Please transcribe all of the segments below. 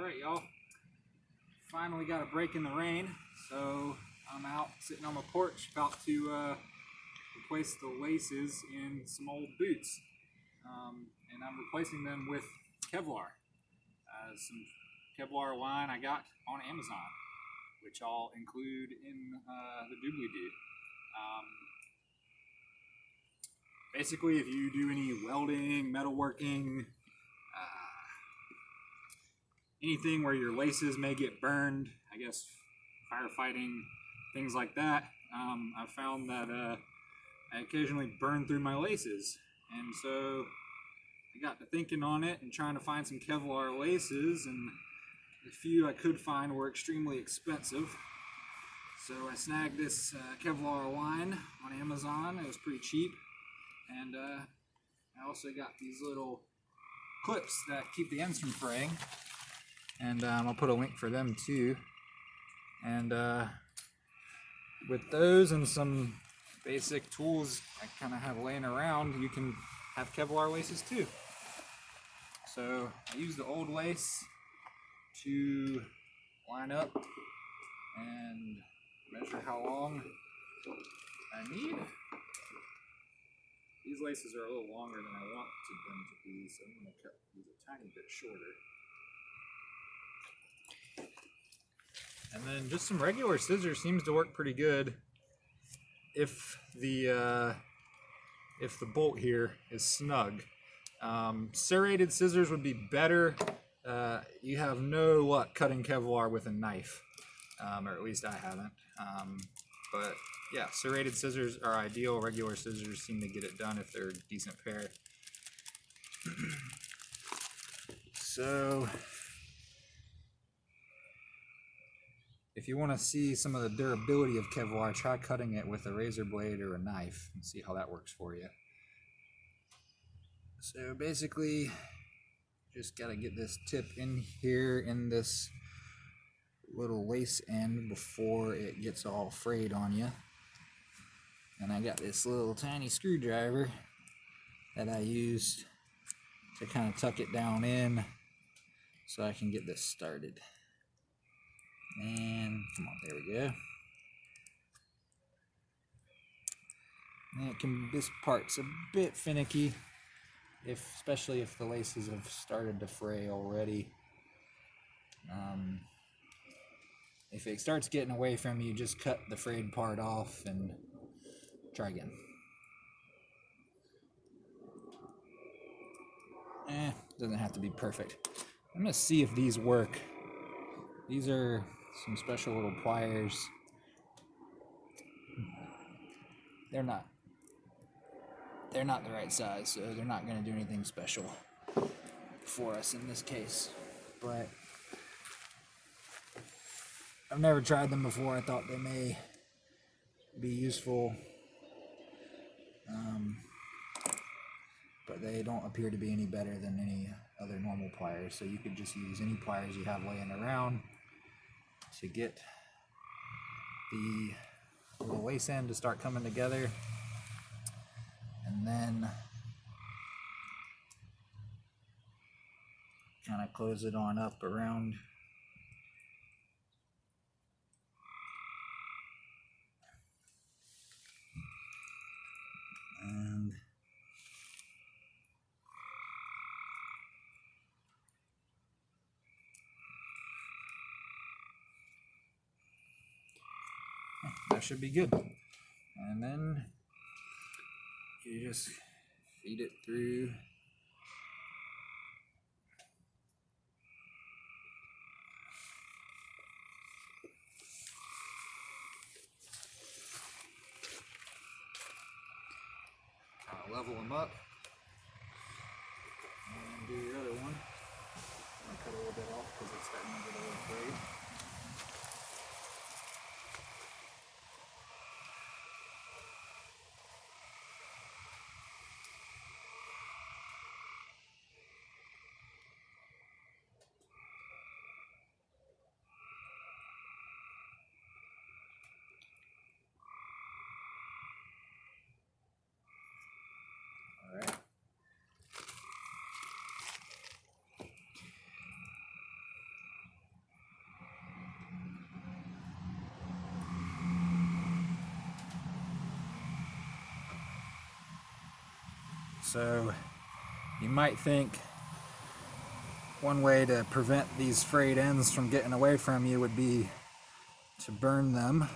Alright y'all, finally got a break in the rain, so I'm out sitting on my porch about to replace the laces in some old boots. And I'm replacing them with Kevlar. Some Kevlar line I got on Amazon, which I'll include in the doobly-doo. Basically, if you do any welding, metalworking, anything where your laces may get burned, I guess firefighting, things like that, I've found that I occasionally burn through my laces. And so I got to thinking on it and trying to find some Kevlar laces, and the few I could find were extremely expensive. So I snagged this Kevlar line on Amazon. It was pretty cheap. And I also got these little clips that keep the ends from fraying. And I'll put a link for them too. And with those and some basic tools I kind of have laying around, you can have Kevlar laces too. So I use the old lace to line up and measure how long I need. These laces are a little longer than I want them to be, so I'm going to cut these a tiny bit shorter. And then just some regular scissors seems to work pretty good if the bolt here is snug. Serrated scissors would be better. You have no luck cutting Kevlar with a knife, or at least I haven't. But yeah, serrated scissors are ideal. Regular scissors seem to get it done if they're a decent pair. So if you want to see some of the durability of Kevlar, try cutting it with a razor blade or a knife and see how that works for you. So basically, just got to get this tip in here in this little lace end before it gets all frayed on you. And I got this little tiny screwdriver that I used to kind of tuck it down in so I can get this started. And come on, there we go. And this part's a bit finicky, especially if the laces have started to fray already. If it starts getting away from you, just cut the frayed part off and try again. Doesn't have to be perfect. I'm gonna see if these work. These are some special little pliers. They're not the right size, so they're not gonna do anything special for us in this case. But I've never tried them before. I thought they may be useful, but they don't appear to be any better than any other normal pliers. So you could just use any pliers you have laying around to get the little lace end to start coming together, and then kind of close it on up around. And that should be good. And then you just feed it through. Kind of level them up. And do your other one. I'm going to cut a little bit off because it's starting to get a little frayed. So you might think one way to prevent these frayed ends from getting away from you would be to burn them.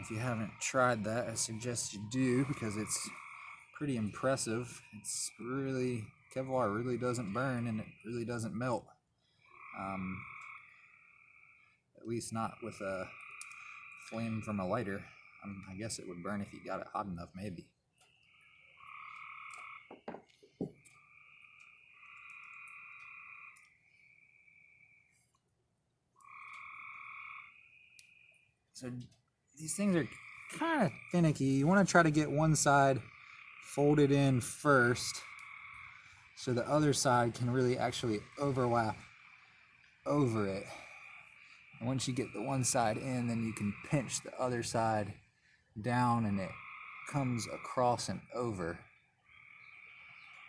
If you haven't tried that, I suggest you do, because it's pretty impressive. It's really, Kevlar really doesn't burn, and it really doesn't melt. At least not with a flame from a lighter. I guess it would burn if you got it hot enough, maybe. So these things are kind of finicky. You want to try to get one side folded in first so the other side can really actually overlap over it. And once you get the one side in, then you can pinch the other side down and it comes across and over.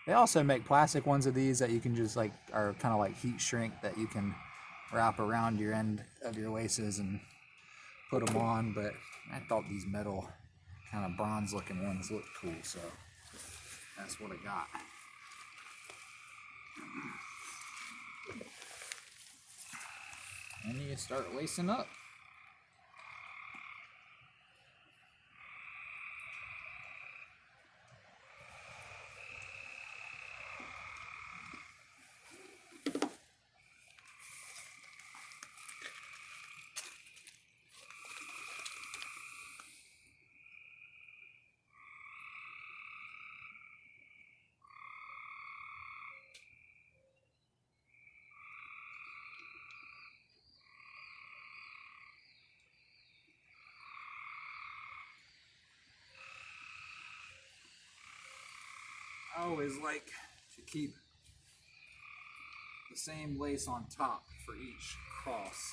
They also make plastic ones of these that you can just like, are kind of like heat shrink, that you can wrap around your end of your laces and put them on, but I thought these metal kind of bronze looking ones looked cool, so that's what I got. And you start lacing up. I always like to keep the same lace on top for each cross.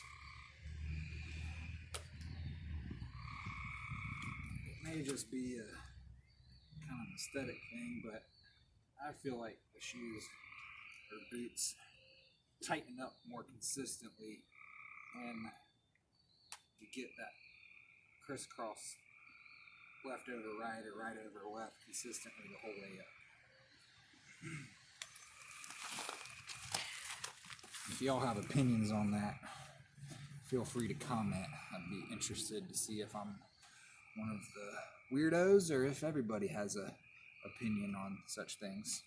It may just be a kind of aesthetic thing, but I feel like the shoes or boots tighten up more consistently when you get that crisscross left over right or right over left consistently the whole way up. If y'all have opinions on that, feel free to comment. I'd be interested to see if I'm one of the weirdos or if everybody has a opinion on such things.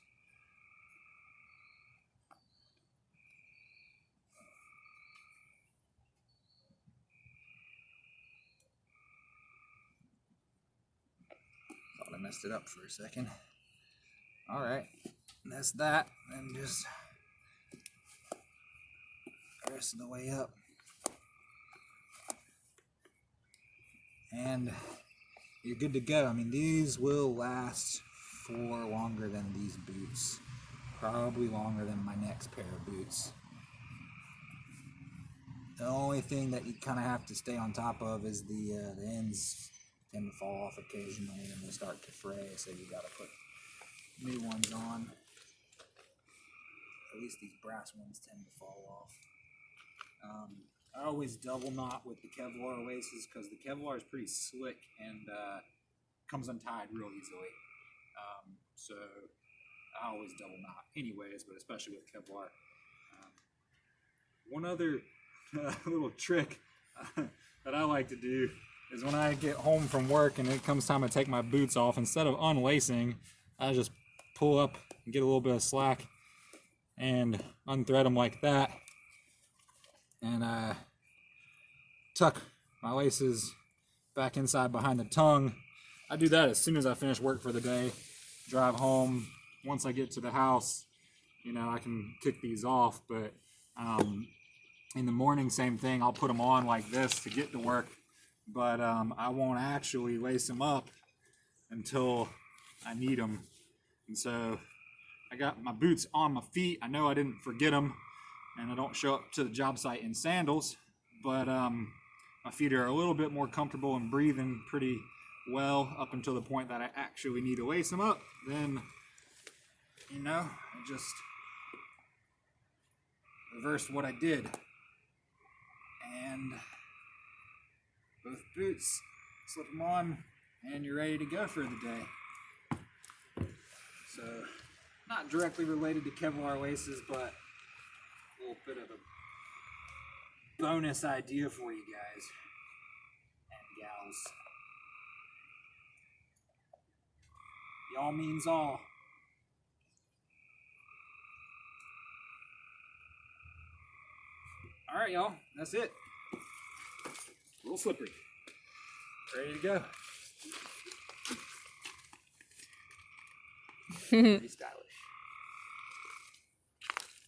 Thought I messed it up for a second. Alright, that's that, and just the rest of the way up. And you're good to go. I mean, these will last for longer than these boots. Probably longer than my next pair of boots. The only thing that you kind of have to stay on top of is the ends tend to fall off occasionally and they start to fray, so you got to put new ones on. At least these brass ones tend to fall off. I always double knot with the Kevlar laces because the Kevlar is pretty slick and comes untied real easily. So I always double knot anyways, but especially with Kevlar. One other little trick that I like to do is when I get home from work and it comes time to take my boots off, instead of unlacing, I just pull up and get a little bit of slack and unthread them like that, and tuck my laces back inside behind the tongue. I do that as soon as I finish work for the day, drive home. Once I get to the house, you know, I can kick these off, but in the morning, same thing. I'll put them on like this to get to work, but I won't actually lace them up until I need them. And so I got my boots on my feet. I know I didn't forget them, and I don't show up to the job site in sandals, but my feet are a little bit more comfortable and breathing pretty well up until the point that I actually need to lace them up. Then, you know, I just reversed what I did. And both boots, slip them on, and you're ready to go for the day. So, not directly related to Kevlar laces, but a little bit of a bonus idea for you guys and gals. Y'all means all. All right, y'all, that's it. A little slippery. Ready to go. Pretty stylish.